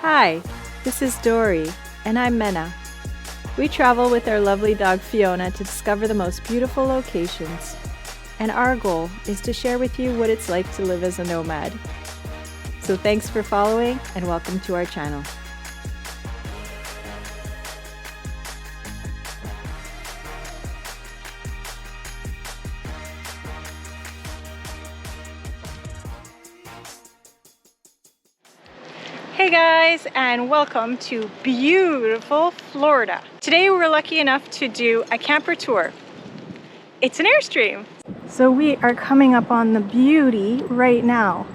Hi, this is Dory, and I'm Mena. We travel with our lovely dog Fiona to discover the most beautiful locations, and our goal is to share with you what it's like to live as a nomad. So thanks for following, and welcome to our channel. Hey guys, and welcome to beautiful Florida. Today we're lucky enough to do a camper tour. It's an Airstream. So we are coming up on the beauty right now.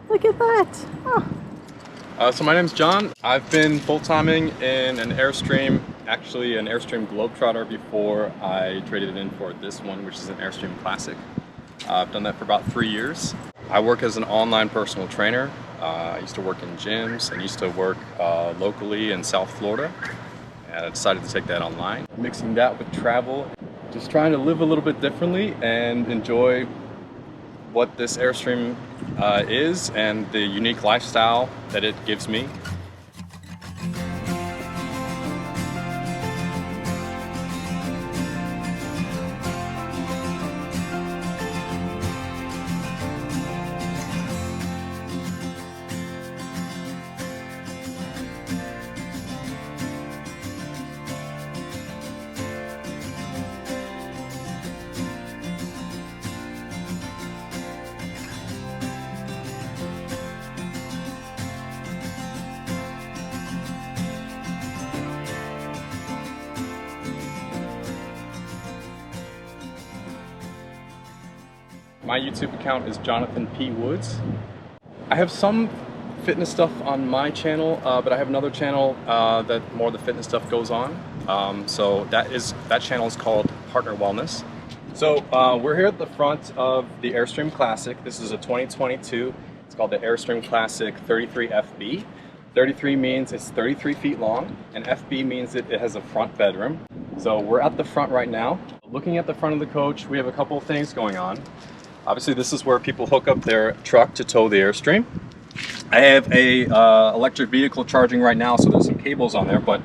Look at that. Oh. So my name's John. I've been full-timing in an Airstream, actually an Airstream Globetrotter before I traded it in for this one, which is an Airstream Classic. I've done that for about 3 years. I work as an online personal trainer. I used to work in gyms and used to work locally in South Florida, and I decided to take that online. Mixing that with travel, just trying to live a little bit differently and enjoy what this Airstream is and the unique lifestyle that it gives me. My YouTube account is Jonathan P. Woods. I have some fitness stuff on my channel, but I have another channel that more of the fitness stuff goes on. So that channel is called Partner Wellness. So we're here at the front of the Airstream Classic. This is a 2022. It's called the Airstream Classic 33 FB. 33 means it's 33 feet long, and FB means it has a front bedroom. So we're at the front right now. Looking at the front of the coach, we have a couple of things going on. Obviously, this is where people hook up their truck to tow the Airstream. I have a electric vehicle charging right now, so there's some cables on there, but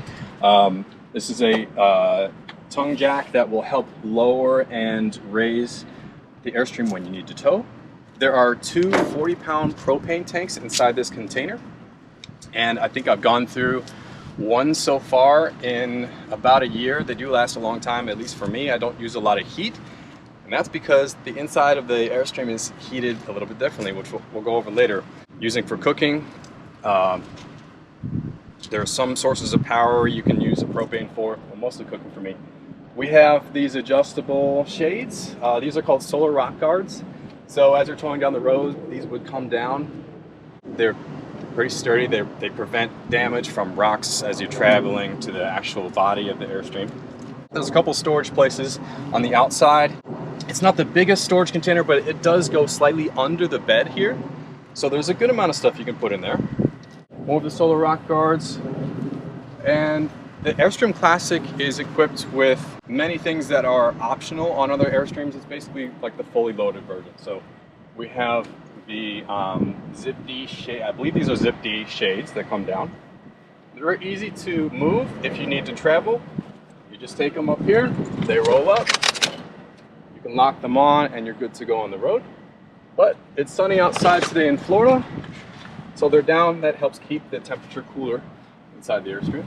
this is a tongue jack that will help lower and raise the Airstream when you need to tow. There are two 40-pound propane tanks inside this container, and I think I've gone through one so far in about a year. They do last a long time, at least for me. I don't use a lot of heat. And that's because the inside of the Airstream is heated a little bit differently, which we'll go over later. Using for cooking, there are some sources of power you can use a propane for, well, mostly cooking for me. We have these adjustable shades. These are called solar rock guards. So as you're towing down the road, these would come down. They're pretty sturdy. They prevent damage from rocks as you're traveling to the actual body of the Airstream. There's a couple storage places on the outside. It's not the biggest storage container, but it does go slightly under the bed here. So there's a good amount of stuff you can put in there. More of the solar rock guards. And the Airstream Classic is equipped with many things that are optional on other Airstreams. It's basically like the fully loaded version. So we have the Zip D shade. I believe these are Zip D shades that come down. They're easy to move if you need to travel. You just take them up here, they roll up. You can lock them on and you're good to go on the road. But it's sunny outside today in Florida, so they're down. That helps keep the temperature cooler inside the Airstream.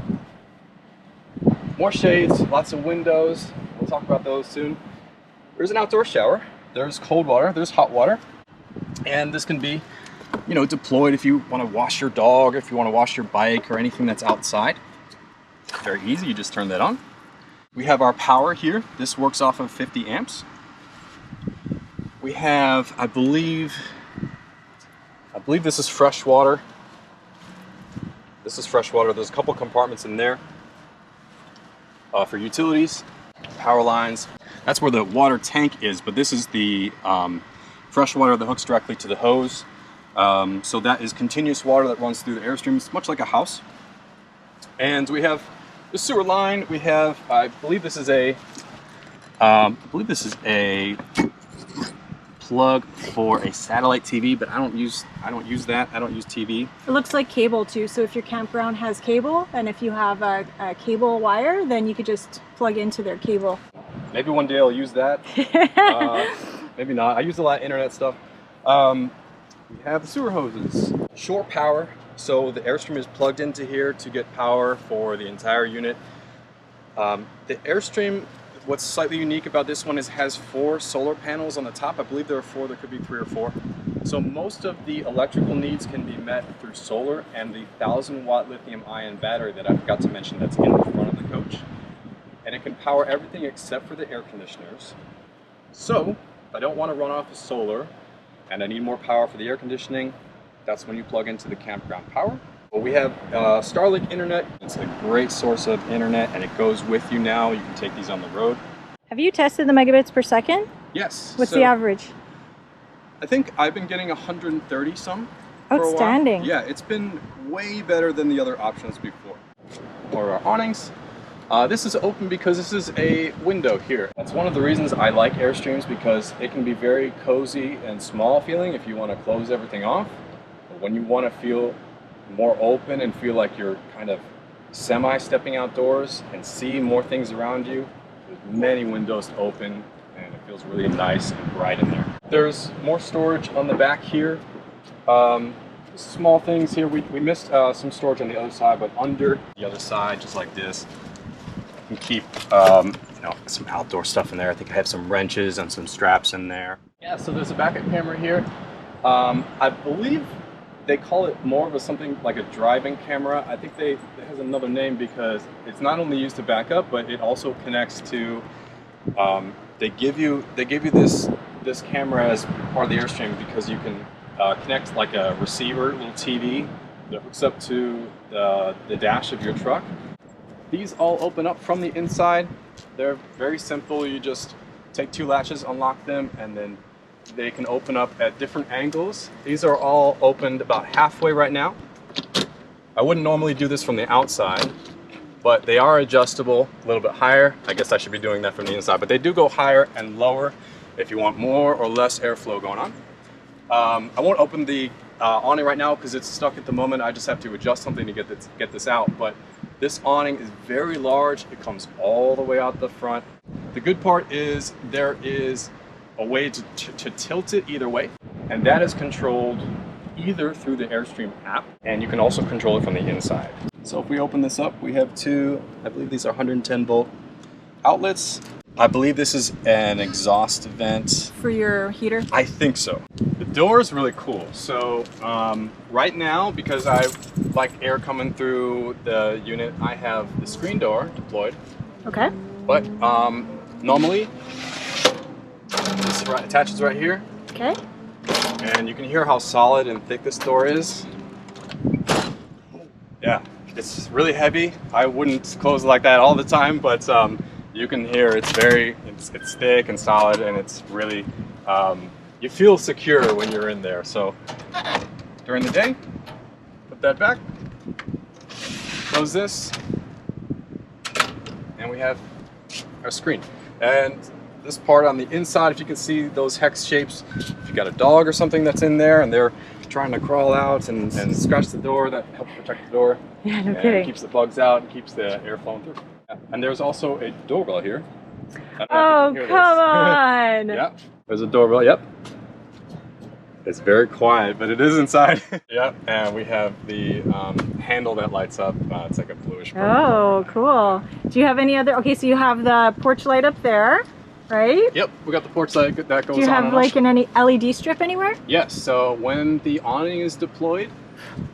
More shades, lots of windows. We'll talk about those soon. There's an outdoor shower. There's cold water, there's hot water. And this can be, deployed if you want to wash your dog, if you want to wash your bike or anything that's outside. Very easy, you just turn that on. We have our power here. This works off of 50 amps. We have, I believe this is fresh water. This is fresh water. There's a couple compartments in there for utilities, power lines. That's where the water tank is, but this is the fresh water that hooks directly to the hose. So that is continuous water that runs through the Airstream. It's much like a house. And we have the sewer line. We have, I believe this is a plug for a satellite TV, but I don't use that. I don't use TV. It looks like cable too, so if your campground has cable, and if you have a cable wire, then you could just plug into their cable. Maybe one day I'll use that. Maybe not. I use a lot of internet stuff. We have the sewer hoses. Shore power, so the Airstream is plugged into here to get power for the entire unit. The Airstream, what's slightly unique about this one is it has 4 solar panels on the top. I believe there are 4, there could be 3 or 4. So most of the electrical needs can be met through solar and the 1,000-watt lithium-ion battery that I forgot to mention that's in the front of the coach. And it can power everything except for the air conditioners. So if I don't want to run off of solar and I need more power for the air conditioning, that's when you plug into the campground power. Well, we have Starlink internet. It's a great source of internet and it goes with you now. You can take these on the road. Have you tested the megabits per second? Yes. What's the average? I think I've been getting 130 some for a while. Outstanding. Yeah, it's been way better than the other options before. For our awnings, this is open because this is a window here. That's one of the reasons I like Airstreams, because it can be very cozy and small feeling if you want to close everything off. But when you want to feel more open and feel like you're kind of semi-stepping outdoors and see more things around you, there's many windows to open and it feels really nice and bright in there. There's more storage on the back here. Small things here. We missed some storage on the other side, but under the other side, just like this, you can keep you know, some outdoor stuff in there. I think I have some wrenches and some straps in there. Yeah, so there's a backup camera here. I believe they call it more of something like a driving camera. I think it has another name because it's not only used to back up, but it also connects to. They give you this camera as part of the Airstream because you can connect like a receiver, little TV that hooks up to the dash of your truck. These all open up from the inside. They're very simple. You just take 2 latches, unlock them, and then they can open up at different angles. These are all opened about halfway right now. I wouldn't normally do this from the outside, but they are adjustable a little bit higher. I guess I should be doing that from the inside, but they do go higher and lower if you want more or less airflow going on. I won't open the awning right now because it's stuck at the moment. I just have to adjust something to get this out, but this awning is very large. It comes all the way out the front. The good part is there is a way to tilt it either way, and that is controlled either through the Airstream app, and you can also control it from the inside. So if we open this up, we have 2, I believe these are 110 volt outlets. I believe this is an exhaust vent. For your heater? I think so. The door is really cool. So right now, because I like air coming through the unit, I have the screen door deployed. Okay. But normally, this attaches right here. Okay. And you can hear how solid and thick this door is. Yeah, it's really heavy. I wouldn't close it like that all the time, but you can hear it's thick and solid, and it's really, you feel secure when you're in there. So during the day, put that back, close this, and we have our screen. And this part on the inside, if you can see those hex shapes, if you got a dog or something that's in there and they're trying to crawl out and scratch the door, that helps protect the door. Yeah, no and kidding. Keeps the bugs out and keeps the air flowing through. Yeah. And there's also a doorbell here. Oh, come on! Yeah, there's a doorbell, yep. It's very quiet, but it is inside. Yep, and we have the handle that lights up. It's like a bluish purple. Oh, cool. Do you have any other, okay, so you have the porch light up there, right? Yep, we got the porch light that goes on. Do you have like any LED strip anywhere? Yes, so when the awning is deployed,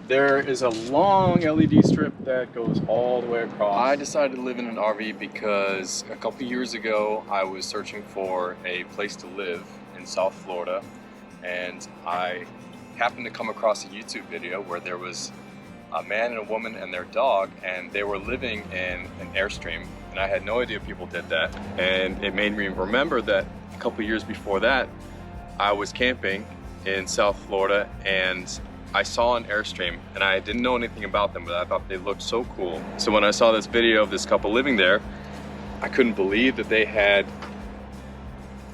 there is a long LED strip that goes all the way across. I decided to live in an RV because a couple years ago I was searching for a place to live in South Florida, and I happened to come across a YouTube video where there was a man and a woman and their dog, and they were living in an Airstream, and I had no idea people did that. And it made me remember that a couple years before that I was camping in South Florida and I saw an Airstream, and I didn't know anything about them, but I thought they looked so cool. So when I saw this video of this couple living there, I couldn't believe that they had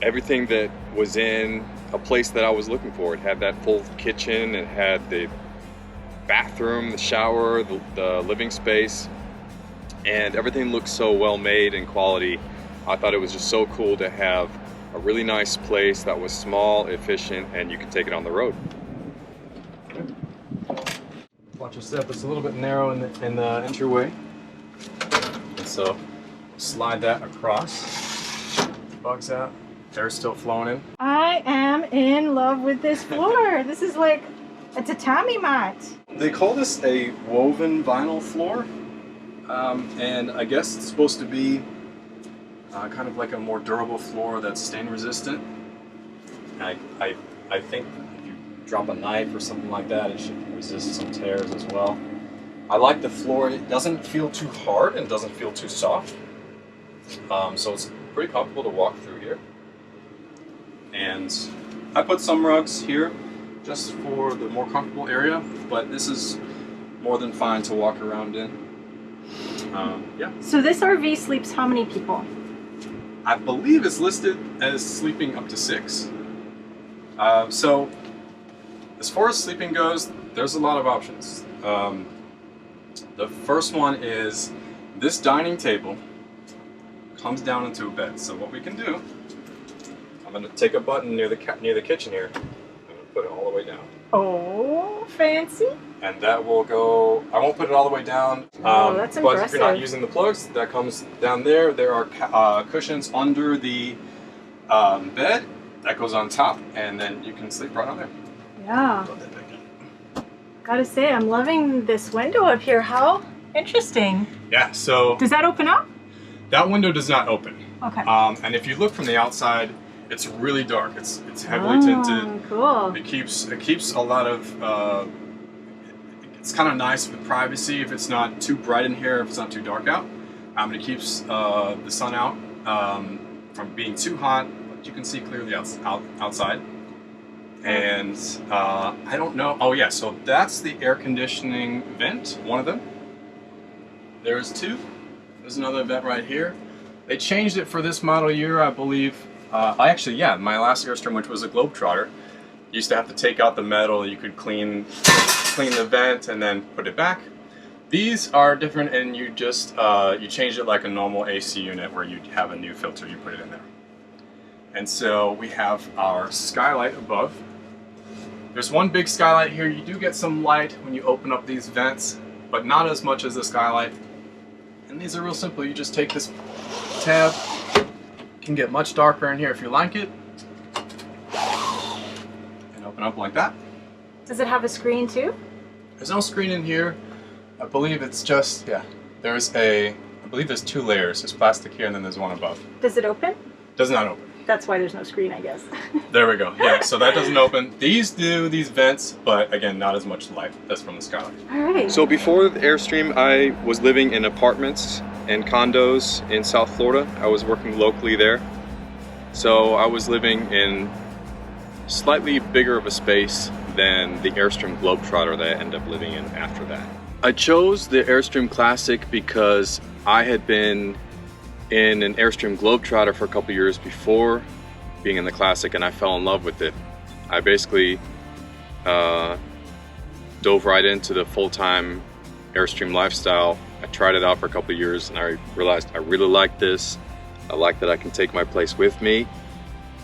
everything that was in a place that I was looking for. It had that full kitchen, it had the bathroom, the shower, the living space, and everything looked so well made and quality. I thought it was just so cool to have a really nice place that was small, efficient, and you could take it on the road. Watch your step, it's a little bit narrow in the entryway. And so slide that across. Bugs out. Air's still flowing in. I am in love with this floor. This is like a tatami mat. They call this a woven vinyl floor. And I guess it's supposed to be kind of like a more durable floor that's stain resistant. I think if you drop a knife or something like that, it should resist some tears as well. I like the floor. It doesn't feel too hard and doesn't feel too soft. So it's pretty comfortable to walk through here. And I put some rugs here just for the more comfortable area, but this is more than fine to walk around in. Yeah. So this RV sleeps how many people? I believe it's listed as sleeping up to 6. So as far as sleeping goes, there's a lot of options. The first one is this dining table comes down into a bed. So what we can do, I'm going to take a button near the kitchen here. I'm going to put it all the way down. Oh, fancy. And that will go, I won't put it all the way down. Oh, that's but impressive. if you're not using the plugs, that comes down there. There are cushions under the bed that goes on top, and then you can sleep right on there. Yeah. Gotta say, I'm loving this window up here. How interesting. Yeah, so Does that open up? that window does not open. Okay. And if you look from the outside, it's really dark. It's heavily tinted. Cool. It keeps a lot of. It's kind of nice with privacy if it's not too bright in here, if it's not too dark out. It keeps the sun out from being too hot, but you can see clearly outside. And I don't know. Oh yeah, so that's the air conditioning vent. One of them. There's 2. There's another vent right here. They changed it for this model year, I believe. My last Airstream, which was a Globetrotter, used to have to take out the metal. You could clean the vent and then put it back. These are different, and you just you change it like a normal AC unit where you have a new filter. You put it in there. And so we have our skylight above. There's one big skylight here. You do get some light when you open up these vents, but not as much as the skylight. And these are real simple. You just take this tab. It can get much darker in here if you like it. And open up like that. Does it have a screen too? There's no screen in here. I believe it's just, yeah. I believe there's 2 layers. There's plastic here and then there's one above. Does it open? Does not open. That's why there's no screen, I guess. There we go. Yeah, so that doesn't open. These vents, but again, not as much light as from the skylight. All right. So before the Airstream, I was living in apartments and condos in South Florida. I was working locally there. So I was living in slightly bigger of a space than the Airstream Globetrotter that I ended up living in after that. I chose the Airstream Classic because I had been in an Airstream Globetrotter for a couple years before being in the Classic, and I fell in love with it. I basically dove right into the full-time Airstream lifestyle. I tried it out for a couple years and I realized I really like this. I like that I can take my place with me.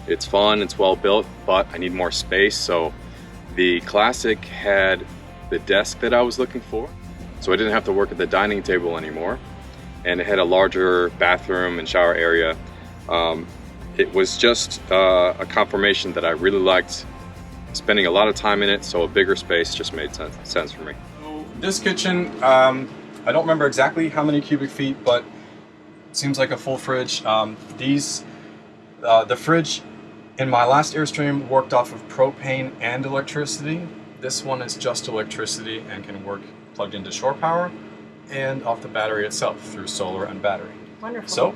It's fun, it's well built, but I need more space. So the Classic had the desk that I was looking for, so I didn't have to work at the dining table anymore. And it had a larger bathroom and shower area. It was just a confirmation that I really liked spending a lot of time in it, so a bigger space just made sense for me. So this kitchen, I don't remember exactly how many cubic feet, but it seems like a full fridge. The fridge in my last Airstream worked off of propane and electricity. This one is just electricity and can work plugged into shore power and off the battery itself through solar and battery. Wonderful. So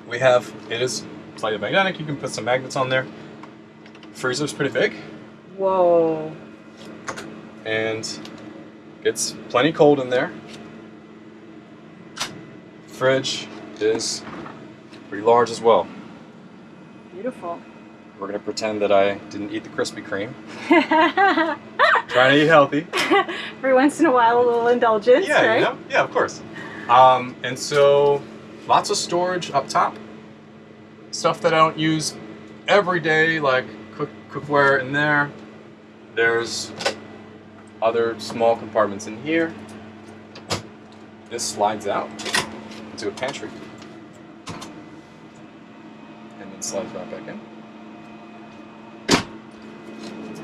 we have, it is slightly magnetic. You can put some magnets on there. Freezer's pretty big. Whoa. And gets plenty cold in there. Fridge is pretty large as well. Beautiful. We're gonna pretend that I didn't eat the Krispy Kreme. Trying to eat healthy. Every once in a while, a little indulgence, Yeah, right? you know? Yeah, of course. And so lots of storage up top. Stuff that I don't use every day, like cookware in there. There's other small compartments in here. This slides out into a pantry. And then slides right back in.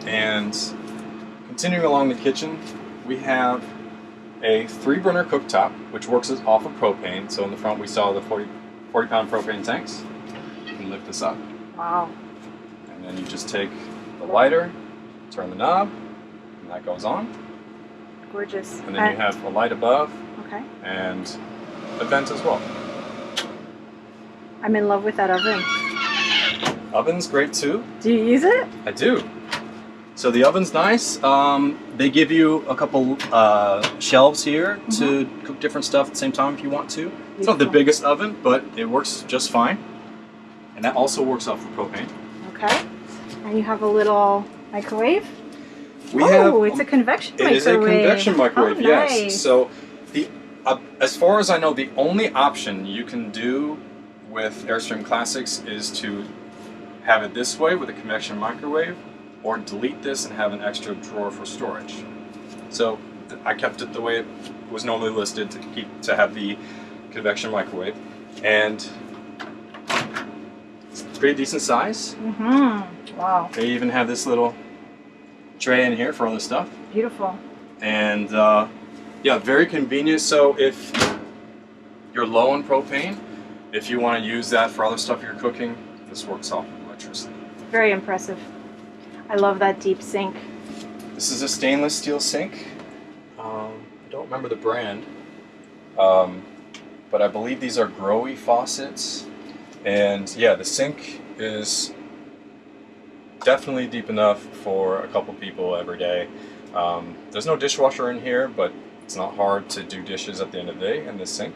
And continuing along the kitchen, we have a 3-burner cooktop, which works off of propane. So in the front we saw the 40-pound propane tanks. You can lift this up. Wow. And then you just take the lighter, turn the knob, and that goes on. Gorgeous. And then you have a light above. Okay. And a vent as well. I'm in love with that oven. Oven's great too. Do you use it? I do. So the oven's nice. They give you a couple shelves here to cook different stuff at the same time if you want to. It's not the biggest oven, but it works just fine. And that also works off of propane. Okay. And you have a little microwave? It's a convection microwave. It is a convection microwave, yes. Nice. So the as far as I know, the only option you can do with Airstream Classics is to have it this way with a convection microwave, or delete this and have an extra drawer for storage. So I kept it the way it was normally listed to have the convection microwave, and it's pretty decent size. Wow. They even have this little tray in here for other stuff. Beautiful. And yeah, very convenient. So if you're low on propane, if you want to use that for other stuff you're cooking, this works off of electricity. Very impressive. I love that deep sink. This is a stainless steel sink. I don't remember the brand, but I believe these are Growy faucets. And yeah, the sink is definitely deep enough for a couple people every day. There's no dishwasher in here, but it's not hard to do dishes at the end of the day in this sink.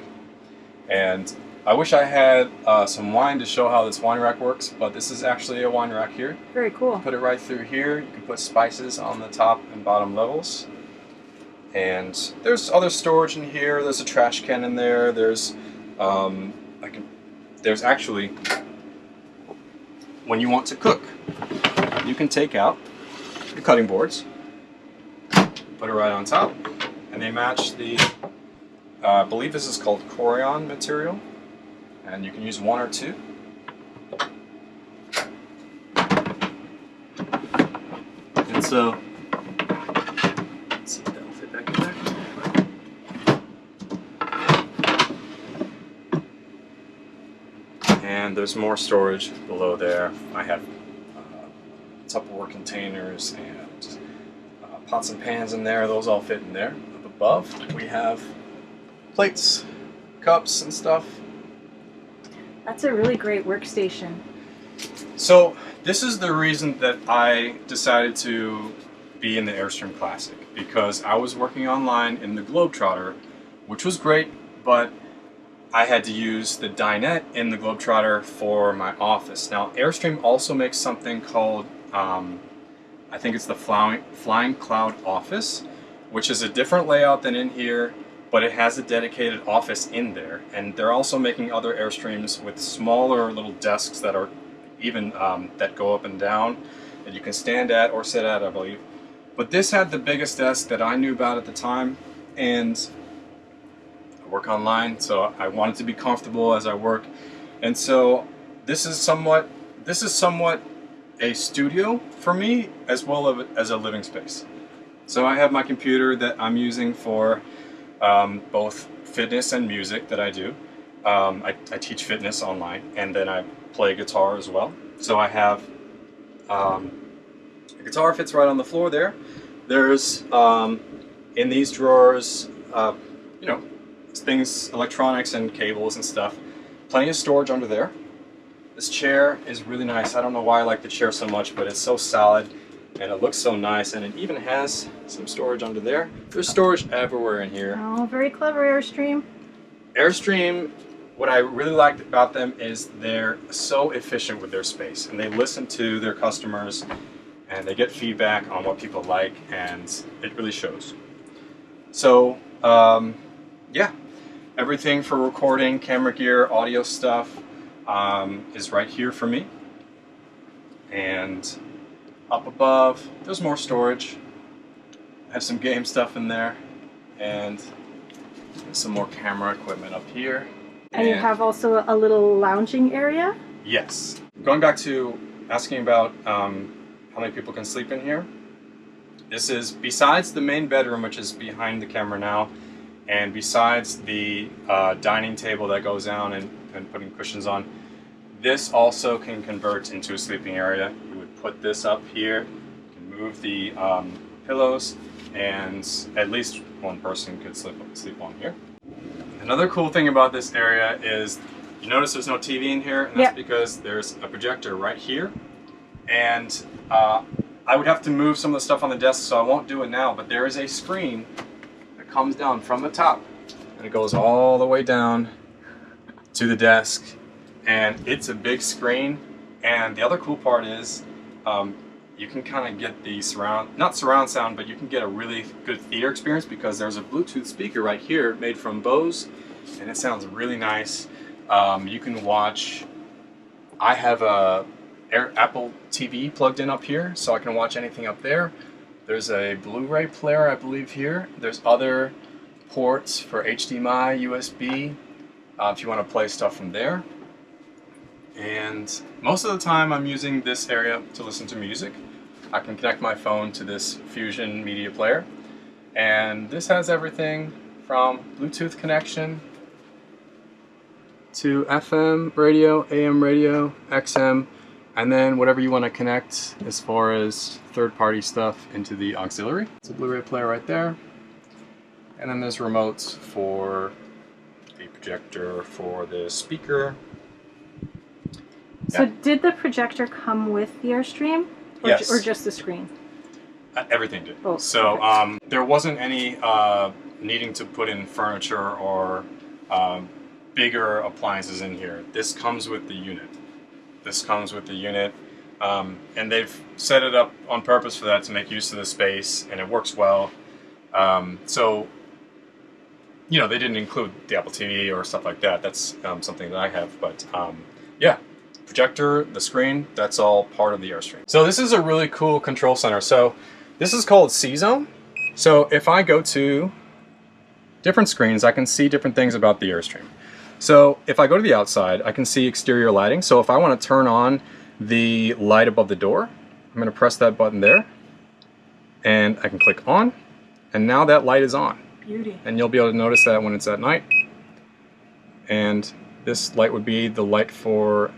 And I wish I had some wine to show how this wine rack works, but this is actually a wine rack here. Very cool. Put it right through here. You can put spices on the top and bottom levels. And there's other storage in here. There's a trash can in there. There's actually, when you want to cook, you can take out the cutting boards, put it right on top, and they match the, I believe this is called Corian material, and you can use 1 or 2. And so, let's see if that'll fit back in there. And there's more storage below there. I have Tupperware containers and pots and pans in there. Those all fit in there. Up above, we have plates, cups, and stuff. That's a really great workstation. So this is the reason that I decided to be in the Airstream Classic, because I was working online in the Globetrotter, which was great, but I had to use the dinette in the Globetrotter for my office. Now, Airstream also makes something called, I think it's the Flying Cloud Office, which is a different layout than in here, but it has a dedicated office in there. And they're also making other Airstreams with smaller little desks that are even, that go up and down, that you can stand at or sit at, I believe. But this had the biggest desk that I knew about at the time, and I work online, so I wanted to be comfortable as I work. And so this is somewhat a studio for me, as well as a living space. So I have my computer that I'm using for both fitness and music that I do. I teach fitness online, and then I play guitar as well. So I have a guitar fits right on the floor there. There's in these drawers, you know, things, electronics and cables and stuff. Plenty of storage under there. This chair is really nice. I don't know why I like the chair so much, but it's so solid and it looks so nice, and it even has some storage under there. There's storage everywhere in here. Oh, very clever, Airstream. Airstream what I really liked about them is they're so efficient with their space, and they listen to their customers and they get feedback on what people like, and it really shows. So yeah, everything for recording, camera gear, audio stuff is right here for me. And up above, there's more storage. I have some game stuff in there, and some more camera equipment up here. And you have also a little lounging area? Yes. Going back to asking about how many people can sleep in here, this is, besides the main bedroom, which is behind the camera now, and besides the dining table that goes down and putting cushions on, this also can convert into a sleeping area. You would put this up here, you can move the pillows, and at least one person could sleep on here. Another cool thing about this area is, you notice there's no TV in here, and that's because there's a projector right here. And I would have to move some of the stuff on the desk, so I won't do it now, but there is a screen that comes down from the top, and it goes all the way down to the desk, and it's a big screen. And the other cool part is, you can kind of get the not surround sound, but you can get a really good theater experience because there's a Bluetooth speaker right here made from Bose, and it sounds really nice. You can watch, I have a Apple TV plugged in up here, so I can watch anything up there. There's a Blu-ray player, I believe, here. There's other ports for HDMI, USB, if you want to play stuff from there. And most of the time I'm using this area to listen to music. I can connect my phone to this Fusion media player, and this has everything from Bluetooth connection to FM radio, AM radio, XM, and then whatever you want to connect as far as third-party stuff into the auxiliary. It's a Blu-ray player right there, and then there's remotes for the projector, for the speaker. So did the projector come with the Airstream? Yes. Or just the screen? Everything did. Both. So there wasn't any needing to put in furniture or bigger appliances in here. This comes with the unit. This comes with the unit. And they've set it up on purpose for that, to make use of the space, and it works well. So, you know, they didn't include the Apple TV or stuff like that. That's something that I have, but yeah. Projector, the screen, that's all part of the Airstream. So this is a really cool control center. So this is called C-Zone. So if I go to different screens, I can see different things about the Airstream. So if I go to the outside, I can see exterior lighting. So if I want to turn on the light above the door, I'm going to press that button there, and I can click on, and now that light is on. Beauty. And you'll be able to notice that when it's at night. And this light would be the light for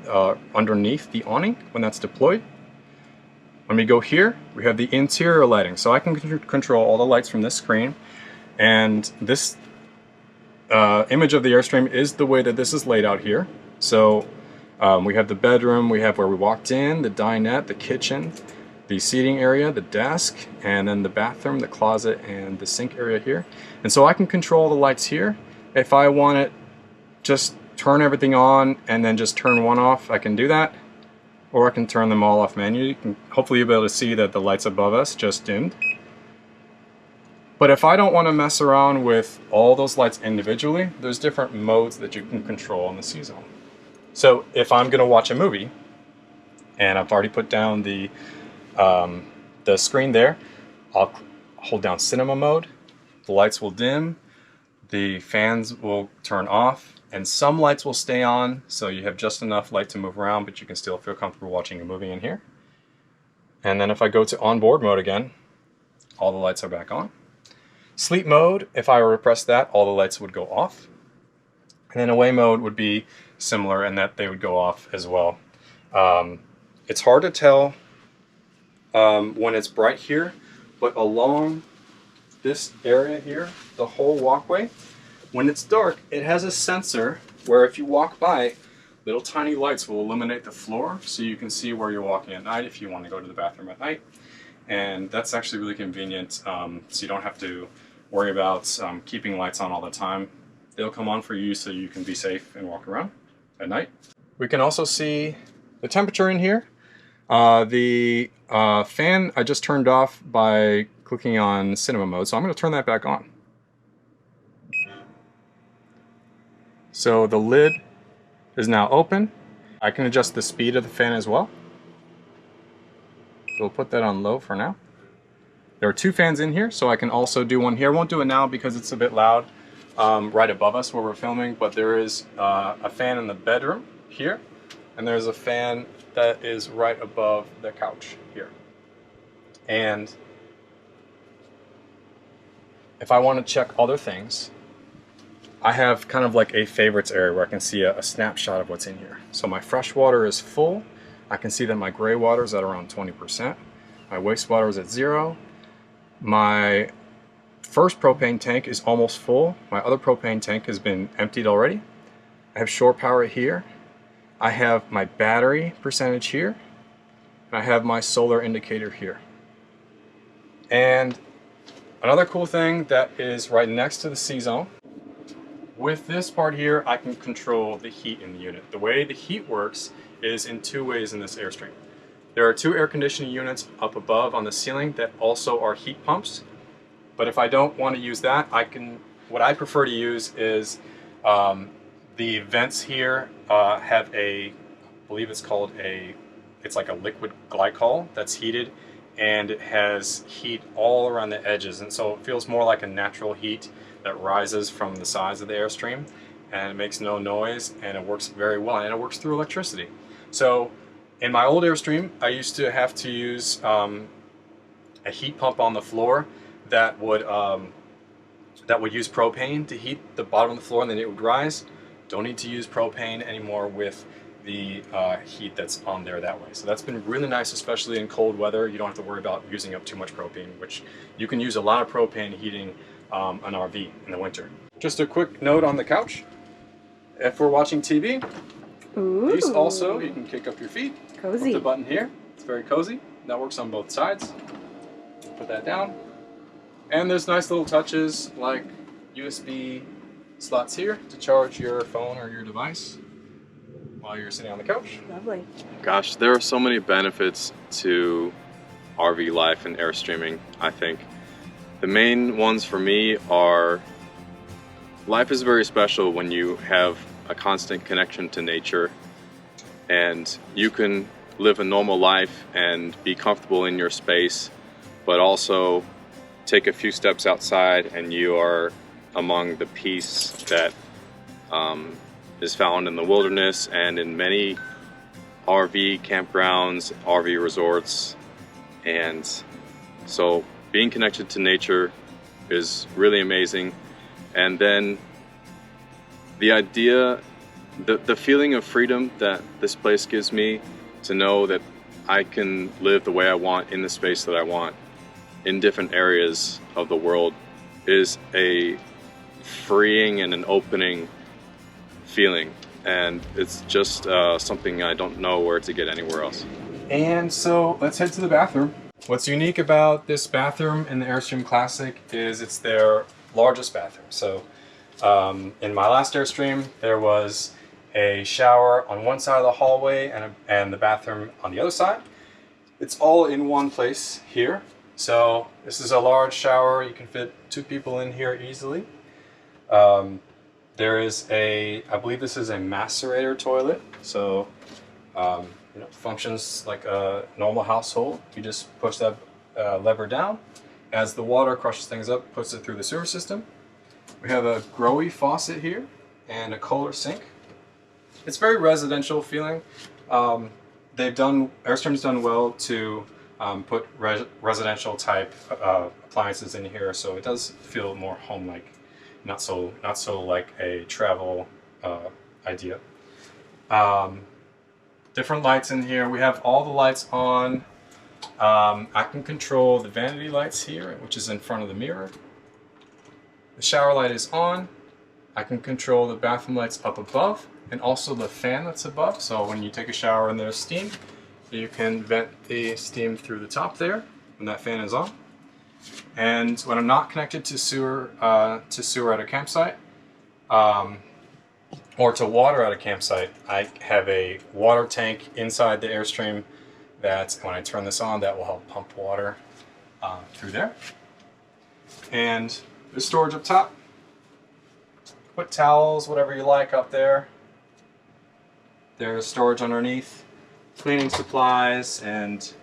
underneath the awning when that's deployed. When we go here, we have the interior lighting. So I can control all the lights from this screen. And this image of the Airstream is the way that this is laid out here. So we have the bedroom, we have where we walked in, the dinette, the kitchen, the seating area, the desk, and then the bathroom, the closet, and the sink area here. And so I can control the lights here. If I want it just turn everything on and then just turn one off, I can do that, or I can turn them all off manually. Hopefully you'll be able to see that the lights above us just dimmed. But if I don't want to mess around with all those lights individually, there's different modes that you can control on the C-Zone. So if I'm going to watch a movie, and I've already put down the screen there, I'll hold down cinema mode, the lights will dim, the fans will turn off, and some lights will stay on, so you have just enough light to move around, but you can still feel comfortable watching a movie in here. And then if I go to onboard mode again, all the lights are back on. Sleep mode, if I were to press that, all the lights would go off. And then away mode would be similar in that they would go off as well. It's hard to tell when it's bright here, but along this area here, the whole walkway, when it's dark, it has a sensor where if you walk by, little tiny lights will illuminate the floor so you can see where you're walking at night if you want to go to the bathroom at night. And that's actually really convenient, so you don't have to worry about keeping lights on all the time. They'll come on for you so you can be safe and walk around at night. We can also see the temperature in here. The fan I just turned off by clicking on cinema mode, so I'm going to turn that back on. So the lid is now open. I can adjust the speed of the fan as well. We'll put that on low for now. There are 2 fans in here, so I can also do one here. I won't do it now because it's a bit loud right above us where we're filming, but there is a fan in the bedroom here, and there's a fan that is right above the couch here. And if I want to check other things, I have kind of like a favorites area where I can see a snapshot of what's in here. So my fresh water is full. I can see that my gray water is at around 20%. My wastewater is at 0. My first propane tank is almost full. My other propane tank has been emptied already. I have shore power here. I have my battery percentage here. And I have my solar indicator here. And another cool thing that is right next to the C-zone, with this part here, I can control the heat in the unit. The way the heat works is in 2 ways in this Airstream. There are 2 air conditioning units up above on the ceiling that also are heat pumps. But if I don't want to use that, what I prefer to use is the vents here have I believe it's called it's like a liquid glycol that's heated, and it has heat all around the edges, and so it feels more like a natural heat that rises from the sides of the Airstream, and it makes no noise, and it works very well, and it works through electricity. So in my old Airstream, I used to have to use a heat pump on the floor that would use propane to heat the bottom of the floor, and then it would rise. Don't need to use propane anymore with the heat that's on there that way. So that's been really nice, especially in cold weather. You don't have to worry about using up too much propane, which you can use a lot of propane heating an RV in the winter. Just a quick note on the couch. If we're watching TV, these also, you can kick up your feet. Cozy. Put the button here. It's very cozy. That works on both sides. Put that down. And there's nice little touches like USB slots here to charge your phone or your device while you're sitting on the couch. Lovely. Gosh, there are so many benefits to RV life and Airstreaming, I think. The main ones for me are, life is very special when you have a constant connection to nature, and you can live a normal life and be comfortable in your space, but also take a few steps outside and you are among the peace that is found in the wilderness and in many RV campgrounds, RV resorts. And so being connected to nature is really amazing. And then the idea, the feeling of freedom that this place gives me, to know that I can live the way I want in the space that I want in different areas of the world, is a freeing and an opening feeling, and it's just something I don't know where to get anywhere else. And so let's head to the bathroom. What's unique about this bathroom in the Airstream Classic is it's their largest bathroom. So in my last Airstream, there was a shower on one side of the hallway and the bathroom on the other side. It's all in one place here. So this is a large shower. You can fit 2 people in here easily. There is I believe this is a macerator toilet. So you know, functions like a normal household. You just push that lever down. As the water crushes things up, puts it through the sewer system. We have a growy faucet here and a Kohler sink. It's very residential feeling. Airstream's done well to put residential type appliances in here, so it does feel more home-like, not so like a travel idea. Different lights in here. We have all the lights on. I can control the vanity lights here, which is in front of the mirror. The shower light is on. I can control the bathroom lights up above and also the fan that's above. So when you take a shower and there's steam, you can vent the steam through the top there when that fan is on. And when I'm not connected to sewer at a campsite, or to water at a campsite, I have a water tank inside the Airstream that when I turn this on, that will help pump water through there. And there's storage up top. Put towels, whatever you like up there. There's storage underneath, cleaning supplies and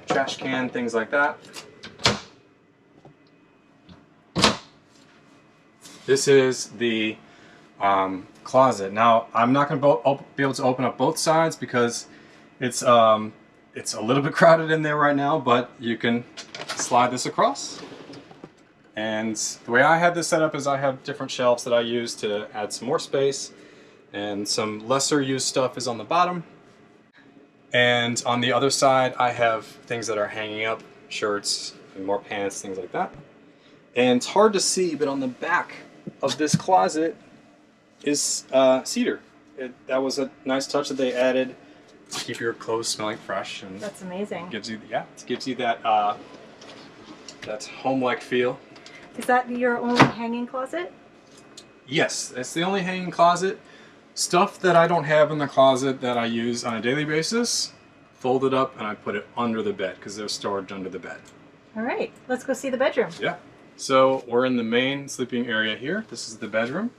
trash can, things like that. This is the closet. Now, I'm not going to be able to open up both sides because it's a little bit crowded in there right now, but you can slide this across. And the way I have this set up is I have different shelves that I use to add some more space, and some lesser used stuff is on the bottom. And on the other side, I have things that are hanging up, shirts and more pants, things like that. And it's hard to see, but on the back of this closet is cedar. That was a nice touch that they added to keep your clothes smelling fresh. And that's amazing. Gives you, yeah, it gives you that that home-like feel. Is that your only hanging closet? Yes, it's the only hanging closet. Stuff that I don't have in the closet that I use on a daily basis, fold it up and I put it under the bed because there's storage under the bed. All right, let's go see the bedroom. Yeah. So we're in the main sleeping area here. This is the bedroom.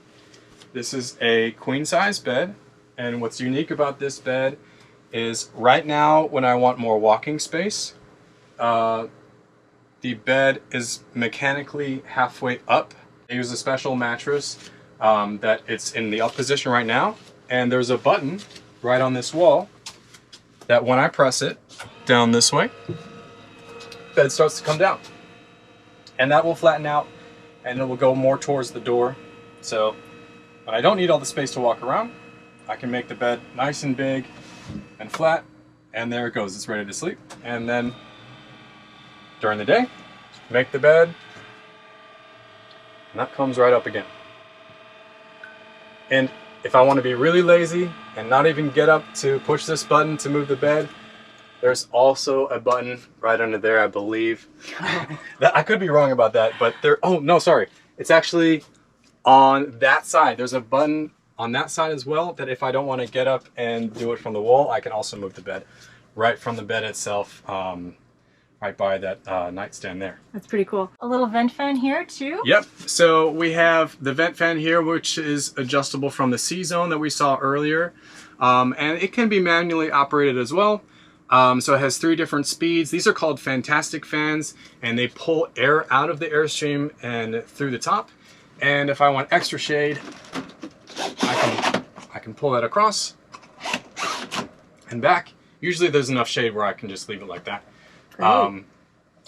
This is a queen size bed. And what's unique about this bed is right now when I want more walking space, the bed is mechanically halfway up. I use a special mattress that it's in the up position right now. And there's a button right on this wall that when I press it down this way, bed starts to come down. And that will flatten out and it will go more towards the door. So when I don't need all the space to walk around, I can make the bed nice and big and flat, and there it goes, it's ready to sleep. And then during the day, make the bed, and that comes right up again. And if I want to be really lazy and not even get up to push this button to move the bed, there's also a button right under there, I believe. I could be wrong about that, but there, oh no, sorry. It's actually on that side. There's a button on that side as well that if I don't want to get up and do it from the wall, I can also move the bed right from the bed itself, right by that nightstand there. That's pretty cool. A little vent fan here too? Yep, so we have the vent fan here, which is adjustable from the C-zone that we saw earlier. And it can be manually operated as well. So it has 3 different speeds. These are called fantastic fans, and they pull air out of the Airstream and through the top. And if I want extra shade, I can pull that across and back. Usually there's enough shade where I can just leave it like that.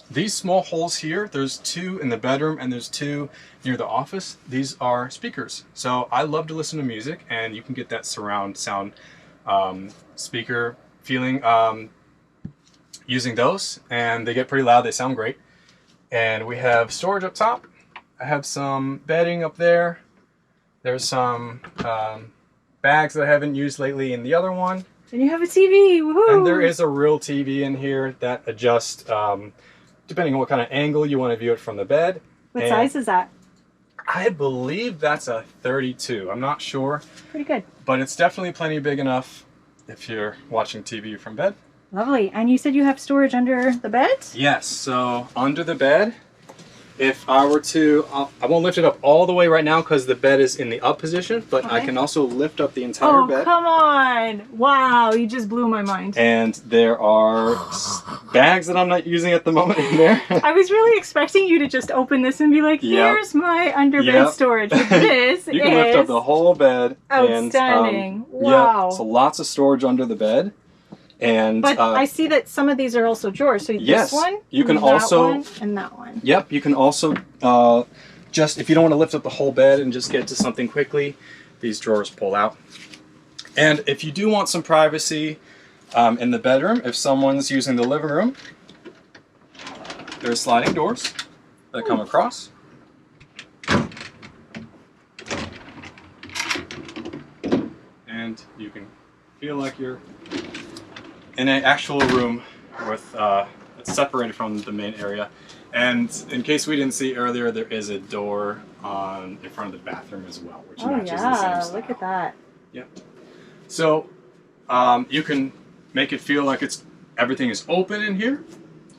These small holes here, there's 2 in the bedroom and there's 2 near the office. These are speakers. So I love to listen to music, and you can get that surround sound speaker feeling using those, and they get pretty loud, they sound great. And we have storage up top. I have some bedding up there. There's some bags that I haven't used lately in the other one. And you have a TV, woohoo! And there is a real TV in here that adjusts depending on what kind of angle you want to view it from the bed. What size is that? I believe that's a 32. I'm not sure. Pretty good. But it's definitely plenty big enough if you're watching TV from bed. Lovely. And you said you have storage under the bed? Yes. So under the bed, if I were to, I won't lift it up all the way right now because the bed is in the up position, but I can also lift up the entire bed. Oh, come on. Wow, you just blew my mind. And there are bags that I'm not using at the moment in there. I was really expecting you to just open this and be like, here's my underbed storage. But this You can lift up the whole bed. Outstanding. And, wow. Yeah, so lots of storage under the bed. And but I see that some of these are also drawers. So yes, this one, you can that also, one, and that one. Yep, you can also just if you don't want to lift up the whole bed and just get to something quickly, these drawers pull out. And if you do want some privacy in the bedroom, if someone's using the living room, there's sliding doors that come across. And you can feel like you're in an actual room with it's separated from the main area. And in case we didn't see earlier, there is a door in front of the bathroom as well, which matches the same style. Look at that. Yep. So you can make it feel like everything is open in here,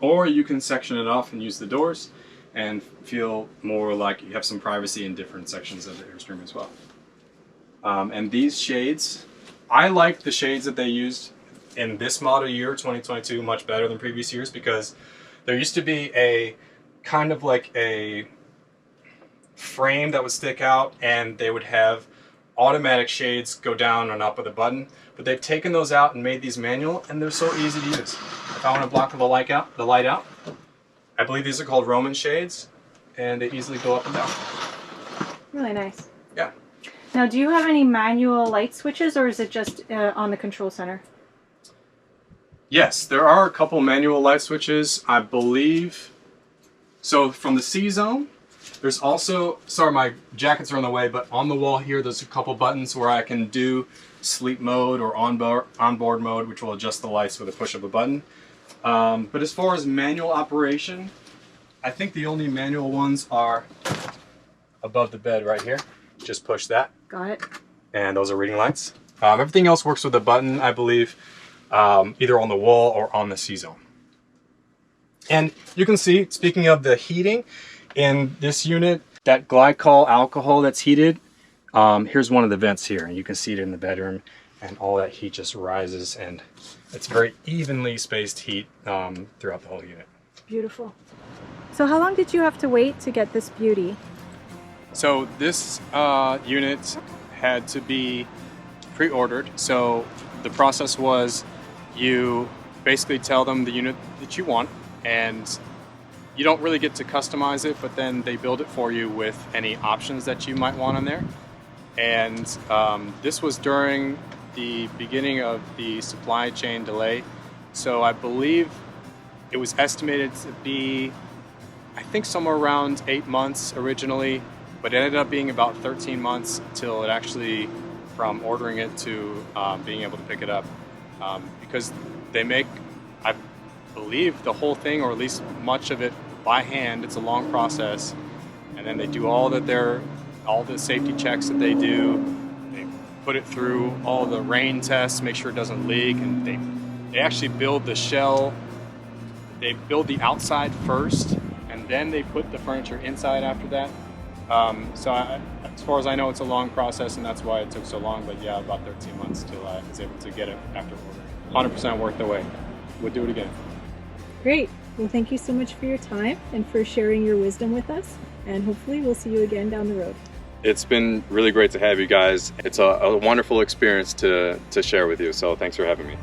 or you can section it off and use the doors and feel more like you have some privacy in different sections of the Airstream as well. And these shades, I like the shades that they used in this model year, 2022, much better than previous years, because there used to be a kind of like a frame that would stick out, and they would have automatic shades go down and up with a button, but they've taken those out and made these manual, and they're so easy to use. If I want to block the light out, I believe these are called Roman shades, and they easily go up and down. Really nice. Yeah. Now, do you have any manual light switches, or is it just on the control center? Yes, there are a couple manual light switches, I believe. So from the C zone, there's also, sorry my jackets are in the way, but on the wall here there's a couple buttons where I can do sleep mode or onboard mode, which will adjust the lights with a push of a button. But as far as manual operation, I think the only manual ones are above the bed right here. Just push that. Got it. And those are reading lights. Everything else works with a button, I believe, either on the wall or on the C zone. And you can see, speaking of the heating, in this unit, that glycol alcohol that's heated, here's one of the vents here, and you can see it in the bedroom, and all that heat just rises, and it's very evenly spaced heat throughout the whole unit. Beautiful. So how long did you have to wait to get this beauty? So this unit had to be pre-ordered. So the process was you basically tell them the unit that you want, and you don't really get to customize it, but then they build it for you with any options that you might want on there. And this was during the beginning of the supply chain delay. So I believe it was estimated to be, I think, somewhere around 8 months originally, but it ended up being about 13 months till it actually, from ordering it to being able to pick it up. Because they make, I believe, the whole thing, or at least much of it, by hand. It's a long process, and then they do all the safety checks that they do. They put it through all the rain tests, make sure it doesn't leak, and they actually build the shell. They build the outside first, and then they put the furniture inside after that. So as far as I know, it's a long process, and that's why it took so long. But yeah, about 13 months till I was able to get it after ordering. 100% worth the wait. Would do it again. Great. Well, thank you so much for your time and for sharing your wisdom with us. And hopefully we'll see you again down the road. It's been really great to have you guys. It's a wonderful experience to share with you. So thanks for having me.